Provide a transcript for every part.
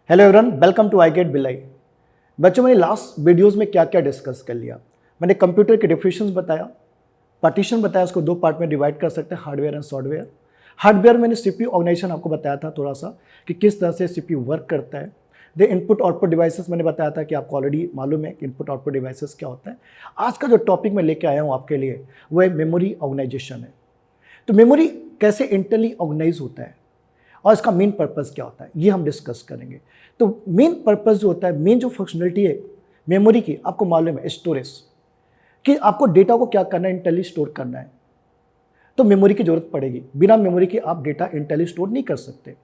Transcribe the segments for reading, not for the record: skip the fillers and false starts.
Hello everyone, welcome to I get बिलाई। बच्चों, मैंने लास्ट वीडियोस में क्या क्या डिस्कस कर लिया। मैंने कंप्यूटर के डिफिनेशंस बताया, पार्टीशन बताया, उसको दो पार्ट में डिवाइड कर सकते हैं, हार्डवेयर एंड सॉफ्टवेयर। हार्डवेयर मैंने सीपीयू ऑर्गेनाइजेशन आपको बताया था थोड़ा सा कि किस तरह से सीपीयू वर्क करता है। द इनपुट आउटपुट डिवाइसेस मैंने बताया था कि आपको ऑलरेडी मालूम है कि इनपुट आउटपुट डिवाइसेस क्या होता है। आज का जो टॉपिक मैं लेके आया हूँ आपके लिए वो है मेमोरी ऑर्गेनाइजेशन है। तो मेमोरी कैसे इंटरनली ऑर्गेनाइज होता है और इसका मेन पर्पस क्या होता है, ये हम डिस्कस करेंगे। तो मेन पर्पस जो होता है, मेन जो फंक्शनलिटी है मेमोरी की, आपको मालूम है स्टोरेज, कि आपको डेटा को क्या करना है, इंटरनली स्टोर करना है। तो मेमोरी की जरूरत पड़ेगी, बिना मेमोरी के आप डेटा इंटरनली स्टोर नहीं कर सकते।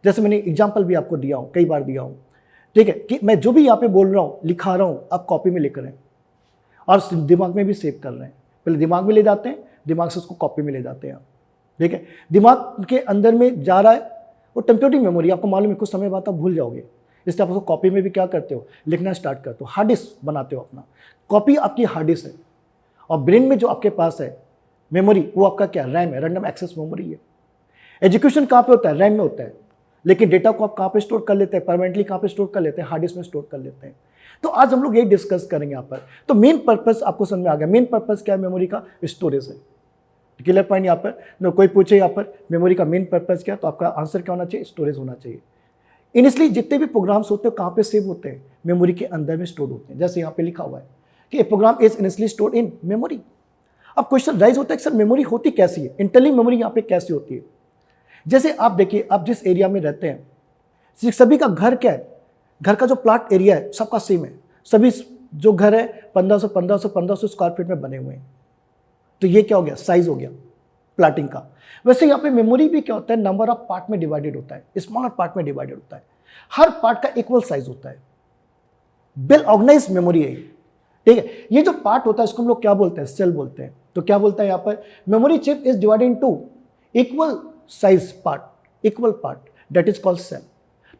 जैसे मैंने एग्जांपल भी आपको दिया हूँ, कई बार दिया हूँ, ठीक है, कि मैं जो भी यहाँ पे बोल रहा हूँ, लिखा रहा हूँ, आप कॉपी में लिख रहे हैं और दिमाग में भी सेव कर रहे हैं। पहले दिमाग में ले जाते हैं, दिमाग से उसको कॉपी में ले जाते हैं आप, ठीक है। दिमाग के अंदर में जा रहा है वो टेम्परेरी मेमोरी, आपको मालूम है कुछ समय बाद आप भूल जाओगे, इसलिए आप उसको कॉपी में भी क्या करते हो, लिखना स्टार्ट करते हो, हार्ड डिस्क बनाते हो अपना। कॉपी आपकी हार्ड डिस्क है और ब्रेन में जो आपके पास है मेमोरी, वो आपका क्या, रैम है, रैंडम एक्सेस मेमोरी है। एजुकेशन कहाँ पे होता है, रैम में होता है, लेकिन डेटा को आप कहाँ पे स्टोर कर लेते हैं, परमानेंटली कहाँ पे स्टोर कर लेते हैं, हार्ड डिस्क में स्टोर कर लेते हैं। तो आज हम लोग यही डिस्कस करेंगे यहाँ पर। तो मेन पर्पस आपको समझ में आ गया, मेन पर्पस क्या है मेमोरी का, स्टोरेज है। क्लियर पॉइंट यहाँ पर न, कोई पूछे यहाँ पर मेमोरी का मेन पर्पस क्या, तो आपका आंसर क्या होना चाहिए, स्टोरेज होना चाहिए। इनिशियली जितने भी प्रोग्राम्स होते हैं कहाँ पे सेव होते हैं, मेमोरी के अंदर में स्टोर होते हैं। जैसे यहाँ पे लिखा हुआ है कि a program is initially stored in memory. अब क्वेश्चन राइज होता है कि सर मेमोरी होती कैसी है, इंटरनली मेमोरी यहाँ पे कैसी होती है। जैसे आप देखिए, आप जिस एरिया में रहते हैं, सभी का घर क्या है, घर का जो प्लॉट एरिया है सबका सेम है। सभी जो घर है 1500 स्क्वायर फीट में बने हुए हैं। तो ये क्या हो गया, साइज हो गया प्लॉटिंग का। वैसे यहाँ पे मेमोरी भी क्या होता है, नंबर ऑफ पार्ट में डिवाइडेड होता है, स्मॉलर पार्ट में डिवाइडेड होता है। हर पार्ट का इक्वल साइज होता है, वेल ऑर्गेनाइज मेमोरी है, ठीक है। ये जो पार्ट होता है इसको हम लोग क्या बोलते हैं, सेल बोलते हैं। तो क्या बोलता है यहाँ पर, memory chip is divided into equal size part, equal part, that is called cell.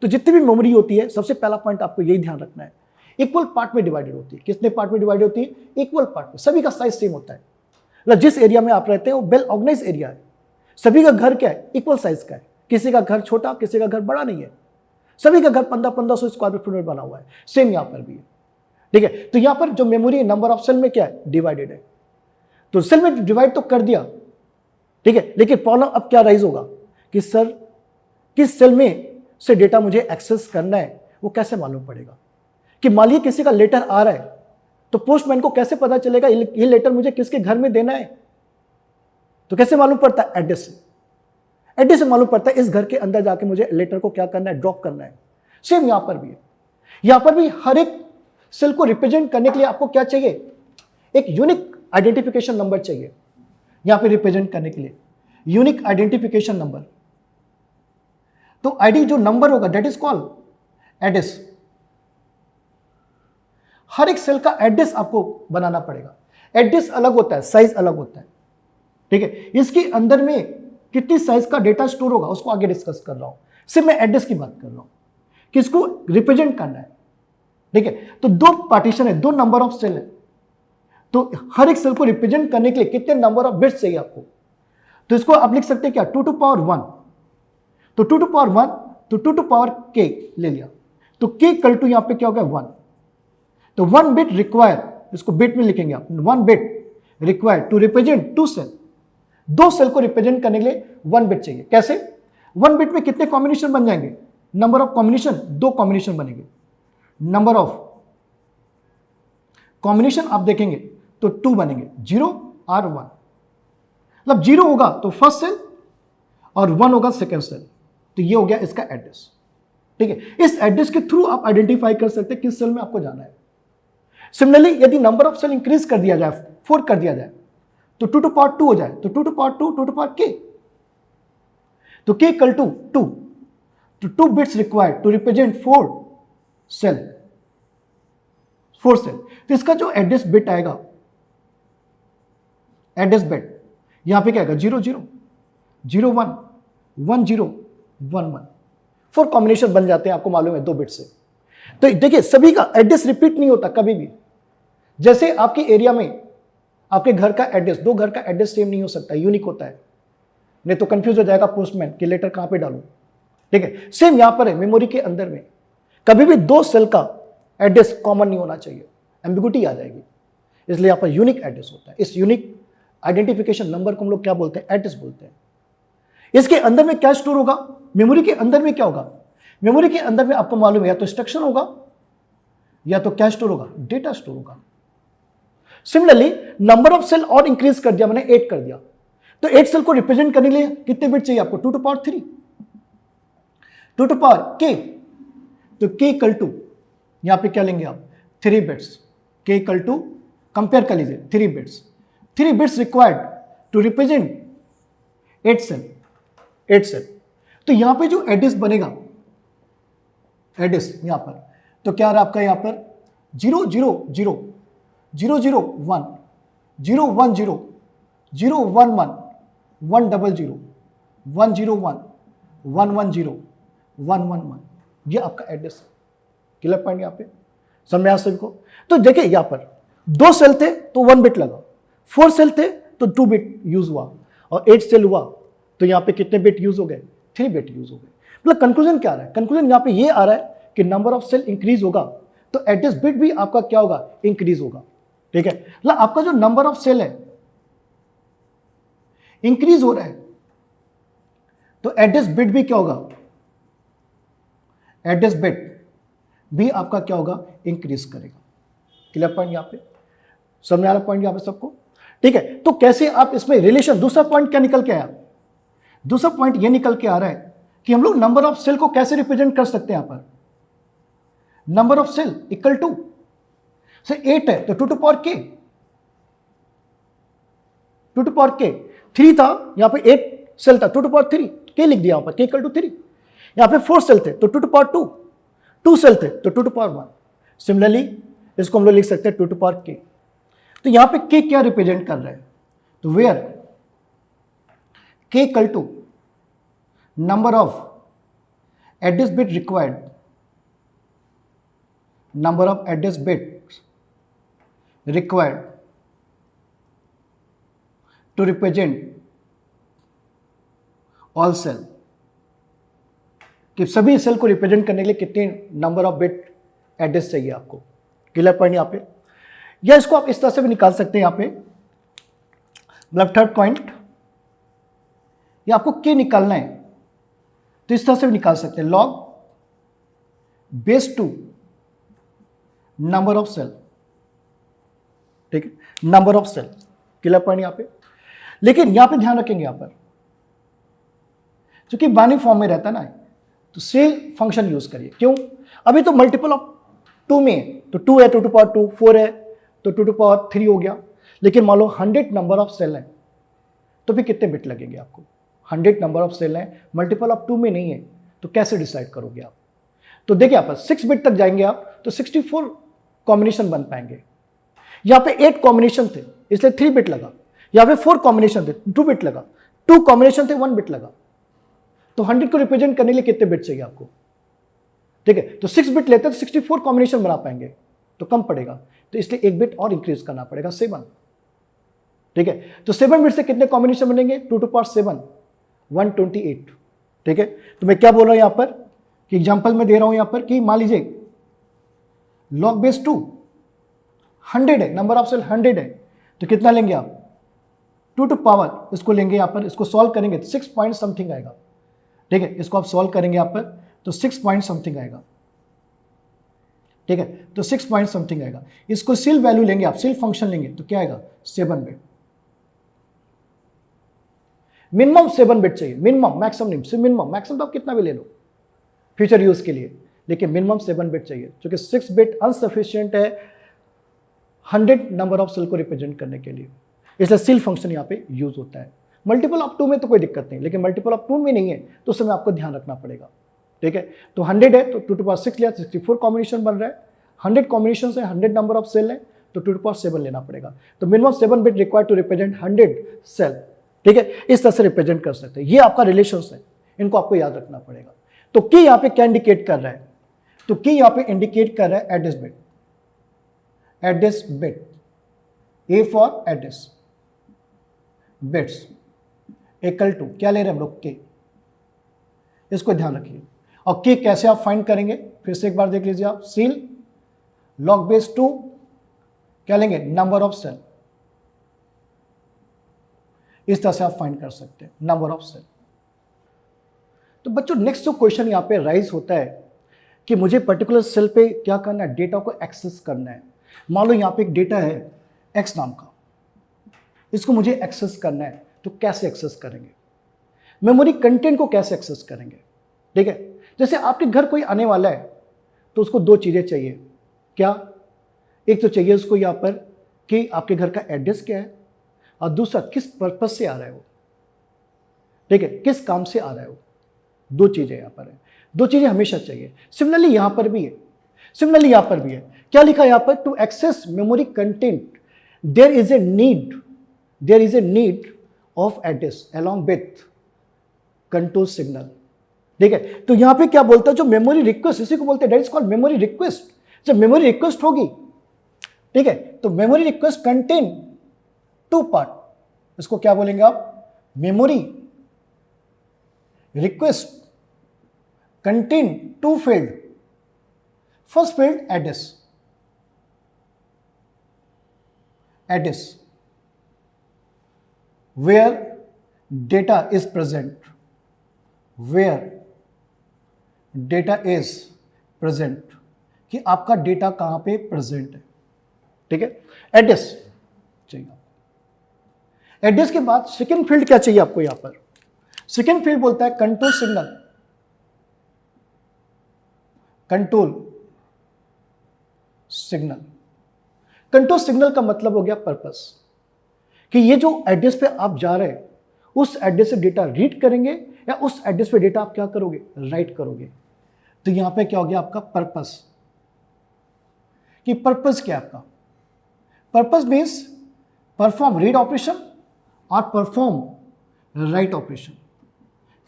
तो जितनी भी मेमोरी होती है, सबसे पहला पॉइंट आपको यही ध्यान रखना है, इक्वल पार्ट में डिवाइडेड होती है। कितने पार्ट में डिवाइडेड होती है, इक्वल पार्ट में, सभी का साइज सेम होता है। मतलब जिस एरिया में आप रहते हैं वो वेल ऑर्गेनाइज एरिया है, सभी का घर क्या है, इक्वल साइज का है, किसी का घर छोटा, किसी का घर बड़ा नहीं है, सभी का घर 1500 स्क्वायर फीट में बना हुआ है। सेम यहाँ पर भी है, ठीक है। तो यहाँ पर जो मेमोरी नंबर ऑफ सेल में क्या है, डिवाइडेड है। तो सेल में डिवाइड तो कर दिया, ठीक है, लेकिन प्रॉब्लम अब क्या राइज होगा कि सर किस सेल में से डेटा मुझे एक्सेस करना है, वो कैसे मालूम पड़ेगा। कि मान लीजिए किसी का लेटर आ रहा है, तो पोस्टमैन को कैसे पता चलेगा ये लेटर मुझे किसके घर में देना है। तो कैसे मालूम पड़ता है, एड्रेस से। एड्रेस से मालूम पड़ता है इस घर के अंदर जाके मुझे लेटर को क्या करना है, ड्रॉप करना है। सेम यहां पर भी है, यहां पर भी हर एक सेल को रिप्रेजेंट करने के लिए आपको क्या चाहिए, एक यूनिक आइडेंटिफिकेशन नंबर चाहिए। यहां पे रिप्रेजेंट करने के लिए यूनिक आइडेंटिफिकेशन नंबर। तो आईडी जो नंबर होगा दैट इज कॉल्ड एड्रेस। हर एक सेल का एड्रेस आपको बनाना पड़ेगा। एड्रेस अलग होता है, साइज अलग होता है, ठीक है। इसके अंदर में कितनी साइज का डेटा स्टोर होगा उसको आगे डिस्कस कर रहा हूं, सिर्फ मैं एड्रेस की बात कर रहा हूं, किसको रिप्रेजेंट करना है, ठीक है। तो दो पार्टीशन है, दो नंबर ऑफ सेल है, तो हर एक सेल को रिप्रेजेंट करने के लिए कितने नंबर ऑफ बिट्स चाहिए आपको। तो इसको आप लिख सकते हैं क्या, 2 to the power 1। तो 2 to the power 1, तो 2 to the power k ले लिया, तो k इक्वल टू यहां पे क्या हो गया, 1। तो 1 बिट रिक्वायर, इसको बिट में लिखेंगे आप, 1 bit require to represent 2 cell. दो सेल को रिप्रेजेंट करने के लिए 1 बिट चाहिए। कैसे, 1 बिट में कितने कॉम्बिनेशन बन जाएंगे, नंबर ऑफ कॉम्बिनेशन, 2 कॉम्बिनेशन बनेंगे। नंबर ऑफ कॉम्बिनेशन आप देखेंगे तो 2 बनेंगे, 0 और 1। मतलब 0 होगा तो फर्स्ट सेल और 1 होगा सेकेंड सेल। तो ये हो गया इसका एड्रेस, ठीक है। इस एड्रेस के थ्रू आप आइडेंटिफाई कर सकते हैं किस सेल में आपको जाना है। सिमिलरली यदि नंबर ऑफ सेल इंक्रीज कर दिया जाए, 4 कर दिया जाए, तो 2 to the power 2 हो जाए, तो 2 to the power 2, 2 to the power k। तो k इक्वल टू 2, तो 2 bits required to represent 4 cell, 4 cell. तो इसका जो एड्रेस बिट आएगा, एड्रेस बिट यहां पे क्या आएगा, 0 0 0 1 1 0 1 1। 4 कॉम्बिनेशन बन जाते हैं, आपको मालूम है, 2 बिट से। तो देखिए सभी का एड्रेस रिपीट नहीं होता कभी भी। जैसे आपके एरिया में आपके घर का एड्रेस, दो घर का एड्रेस सेम नहीं हो सकता, यूनिक होता है, नहीं तो कंफ्यूज हो जाएगा पोस्टमैन कि लेटर कहां पे डालूं, ठीक है। सेम यहां पर है, मेमोरी के अंदर में कभी भी दो सेल का एड्रेस कॉमन नहीं होना चाहिए, एम्बिगुइटी आ जाएगी, इसलिए यहाँ पर यूनिक एड्रेस होता है। इस यूनिक आइडेंटिफिकेशन नंबर को हम लोग क्या बोलते हैं, एड्रेस बोलते हैं। इसके अंदर में क्या स्टोर होगा, मेमोरी के अंदर में क्या होगा, मेमोरी के अंदर में आपको मालूम है या तो इंस्ट्रक्शन होगा या तो क्या स्टोर होगा, डेटा स्टोर होगा। सिमिलरली नंबर ऑफ सेल और इंक्रीज कर दिया, मैंने 8 कर दिया, तो 8 सेल को रिप्रेजेंट करने के लिए कितने बिट चाहिए आपको, 2 to power 3, 2 to power k, तो k इक्वल टू यहां पे क्या लेंगे आप, 3 bits, k equal to compare कर लीजिए 3 bits required to represent 8 cell. तो यहां पे जो एड्रेस बनेगा, एड्रेस यहां पर तो क्या रहा आपका, यहां पर 0 0 0 0 0 1 0 1 0 0 1 1 1 0 0 1 0 1 1 1 0 1 1 1, ये आपका एड्रेस है। क्लियर पॉइंट यहां पे समझ में आ सभी को। तो देखिए यहां पर 2 सेल थे तो 1 बिट लगा, 4 सेल थे तो 2 बिट यूज हुआ, और 8 सेल हुआ तो यहां पे कितने बिट यूज हो गए, 3 बिट यूज हो गए। मतलब कंक्लूजन क्या आ रहा है, कंक्लूजन यहां पे ये आ रहा है कि नंबर ऑफ सेल इंक्रीज होगा तो एड्रेस बिट भी आपका क्या होगा, इंक्रीज होगा। ठीक है, मतलब आपका जो नंबर ऑफ सेल है इंक्रीज हो रहा है तो एड्रेस बिट भी क्या होगा, एड्रेस बिट भी आपका क्या होगा, इंक्रीज करेगा। क्लियर पॉइंट यहां पे समझ आ रहा पॉइंट यहां पे सबको। ठीक है, तो कैसे आप इसमें रिलेशन, दूसरा पॉइंट क्या निकल के आया, दूसरा पॉइंट ये निकल के आ रहा है कि हम लोग नंबर ऑफ सेल को कैसे रिप्रेजेंट कर सकते हैं। यहां पर number of cell equal to से 8 है तो 2 to power k, 2 to power k, 3 था यहां पे 8 सेल था 2 to power 3, k लिख दिया यहां पर, k इक्वल टू 3। यहां पे 4 सेल थे तो 2 to power 2, 2 सेल थे तो 2 to power 1। सिमिलरली इसको हम लोग लिख सकते हैं 2 to power k। तो यहां पे k क्या रिप्रेजेंट कर रहा है, तो where k equal to number of address bit required, number of address bits required to represent all cell, कि सभी सेल को रिप्रेजेंट करने के लिए कितने नंबर ऑफ बिट एड्रेस चाहिए आपको। क्लियर पॉइंट यहां पे, या इसको आप इस तरह से भी निकाल सकते हैं यहां पे, मतलब थर्ड पॉइंट, या आपको के निकालना है तो इस तरह से भी निकाल सकते हैं, log base 2 number of cell. ठीक है, number of cell. Clear point यहां पे, लेकिन यहां पे ध्यान रखेंगे यहां पर क्योंकि बाइनरी फॉर्म में रहता है ना, तो सेल फंक्शन यूज करिए। क्यों, अभी तो मल्टीपल ऑफ 2 में है, तो 2 है 2 to power 2, 4 है तो 2 to power 3 हो गया। लेकिन मान लो 100 नंबर ऑफ सेल है तो भी कितने बिट लगेंगे आपको, 100 नंबर ऑफ सेल है, मल्टीपल ऑफ 2 में नहीं है, तो कैसे डिसाइड करोगे आप। तो देखिए यहाँ पर 6 बिट तक जाएंगे आप तो 64 कॉम्बिनेशन बन पाएंगे। यहाँ पे 8 कॉम्बिनेशन थे इसलिए 3 बिट लगा, यहाँ पे 4 कॉम्बिनेशन थे 2 बिट लगा, 2 कॉम्बिनेशन थे 1 बिट लगा। तो 100 को रिप्रेजेंट करने के लिए कितने बिट चाहिए आपको, ठीक है, तो 6 बिट लेते हैं तो 64 कॉम्बिनेशन बना पाएंगे तो कम पड़ेगा, तो इसलिए 1 बिट और इंक्रीज करना पड़ेगा 7। ठीक है, तो 7 बिट से कितने कॉम्बिनेशन बनेंगे, 2 to power 7 128। ठीक है, तो मैं क्या बोल रहा हूं यहां पर कि एग्जांपल में दे रहा हूं यहां पर कि मान लीजिए लॉग बेस 2 100 है, नंबर ऑफ सेल 100 है, तो कितना लेंगे आप 2 to power, इसको लेंगे यहां पर, इसको सॉल्व करेंगे तो 6 पॉइंट समथिंग आएगा। ठीक है, इसको आप सॉल्व करेंगे यहां पर तो 6 पॉइंट समथिंग आएगा। ठीक है, तो 6 पॉइंट समथिंग आएगा। इसको सिल वैल्यू लेंगे आप, सिल फंक्शन लेंगे तो क्या आएगा 7 बिट। मिनिमम 7 बिट चाहिए, मिनिमम, मैक्सिमम नहीं, मिनिमम, मैक्सिमम तो आप कितना भी ले लो फ्यूचर यूज के लिए, लेकिन मिनिमम 7 बिट चाहिए क्योंकि 6 बिट अनसफिशिएंट है 100 नंबर ऑफ सेल को रिप्रेजेंट करने के लिए, इसलिए सिल फंक्शन यहाँ पे यूज होता है। मल्टीपल ऑफ 2 में तो कोई दिक्कत नहीं, लेकिन मल्टीपल ऑफ 2 में नहीं है तो उस समय आपको ध्यान रखना पड़ेगा। ठीक है, तो 100 है तो 2 to power 6 लिया, 64 कॉम्बिनेशन बन रहा है, 100 कॉम्बिनेशन है, 100 नंबर ऑफ सेल है तो 2 to power 7 लेना पड़ेगा। तो minimum 7 bit required to represent 100 cell. ठीक है, इस तरह से रिप्रेजेंट कर सकते हैं। ये आपका रिलेशन है, इनको आपको याद रखना पड़ेगा। तो की यहाँ पे क्या इंडिकेट कर रहा है, तो की यहाँ पे इंडिकेट कर रहा है address bit, address bit, A for address, bits equal to क्या ले रहे हैं हम लोग के, इसको ध्यान रखिए। और के कैसे आप फाइंड करेंगे, फिर से एक बार देख लीजिए आप, सील log base 2 क्या लेंगे, नंबर ऑफ सेल, इस तरह से आप फाइंड कर सकते हैं नंबर ऑफ सेल। तो बच्चों नेक्स्ट जो क्वेश्चन यहां पे राइज होता है कि मुझे पर्टिकुलर सेल पे क्या करना है, डेटा को एक्सेस करना है। मान लो यहां पे एक डेटा है एक्स नाम का, इसको मुझे एक्सेस करना है, तो कैसे एक्सेस करेंगे, मेमोरी कंटेंट को कैसे एक्सेस करेंगे। ठीक है, जैसे आपके घर कोई आने वाला है तो उसको दो चीजें चाहिए, क्या, एक तो चाहिए उसको यहां पर कि आपके घर का एड्रेस क्या है, और दूसरा किस पर्पस से आ रहा है वो, ठीक है, किस काम से आ रहा है वो। दो चीजें यहां पर है, दो चीजें हमेशा चाहिए। सिमिलरली यहां पर भी है, सिमिलरली यहां पर भी है, क्या लिखा है यहां पर, to access memory content there is a need of address along with control signal. ठीक है, तो यहां पे क्या बोलता है, जो मेमोरी रिक्वेस्ट, इसी को बोलते हैं that is called memory request. जब मेमोरी रिक्वेस्ट होगी, ठीक है, तो memory request contain two part, इसको क्या बोलेंगे आप, memory request contain two field. First field address where data is present, where data is present, कि आपका डेटा कहां पे प्रेजेंट है। ठीक है, एड्रेस चाहिए। एड्रेस के बाद सेकेंड फील्ड क्या चाहिए आपको यहां पर, सेकेंड फील्ड बोलता है control signal. Control signal, control signal का मतलब हो गया पर्पस, कि ये जो एड्रेस पे आप जा रहे हैं उस एड्रेस से डेटा रीड करेंगे या उस एड्रेस पे डेटा आप क्या करोगे, राइट करोगे। तो यहां पे क्या हो गया आपका पर्पस, कि पर्पस क्या है आपका, purpose means perform read operation और परफॉर्म राइट ऑपरेशन,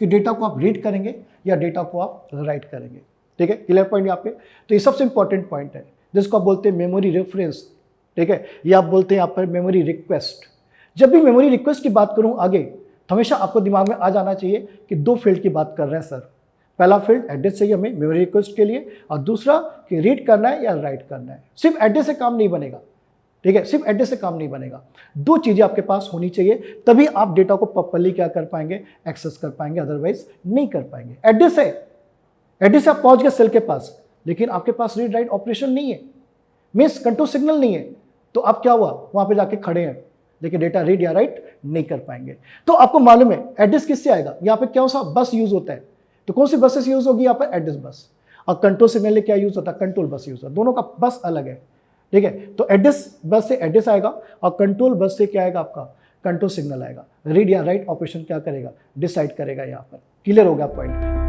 कि डेटा को आप रीड करेंगे या डेटा को आप राइट करेंगे। ठीक है, क्लियर पॉइंट यहाँ पे। तो ये सबसे इंपॉर्टेंट पॉइंट है जिसको आप बोलते हैं मेमोरी रेफरेंस। ठीक है, या आप बोलते हैं यहाँ पर मेमोरी रिक्वेस्ट। जब भी मेमोरी रिक्वेस्ट की बात करूँ आगे, तो हमेशा आपको दिमाग में आ जाना चाहिए कि दो फील्ड की बात कर रहे हैं सर। पहला फील्ड एड्रेस चाहिए हमें मेमोरी रिक्वेस्ट के लिए, और दूसरा कि रीड करना है या राइट करना है। सिर्फ एड्रेस से काम नहीं बनेगा, ठीक है, सिर्फ एड्रेस से काम नहीं बनेगा, दो चीजें आपके पास होनी चाहिए, तभी आप डेटा को प्रॉपर्ली क्या कर पाएंगे, एक्सेस कर पाएंगे, अदरवाइज नहीं कर पाएंगे। एड्रेस है, एड्रेस से आप पहुंच गए सेल के पास, लेकिन आपके पास रीड राइट ऑपरेशन नहीं है, मीन्स कंट्रोल सिग्नल नहीं है, तो आप क्या हुआ, वहां पे जाके खड़े हैं, लेकिन डेटा रीड या राइट नहीं कर पाएंगे। तो आपको मालूम है एड्रेस किससे आएगा, यहाँ पे क्या सा बस यूज होता है, तो कौन सी बसेस यूज होगी यहाँ पर, एड्रेस बस। और कंट्रोल सिग्नल क्या यूज होता है, कंट्रोल बस यूज होता है, दोनों का बस अलग है। ठीक है, तो एड्रेस बस से एड्रेस आएगा और कंट्रोल बस से क्या आएगा आपका, कंट्रोल सिग्नल आएगा। रीड या राइट ऑपरेशन क्या करेगा, डिसाइड करेगा। यहाँ पर क्लियर होगा पॉइंट।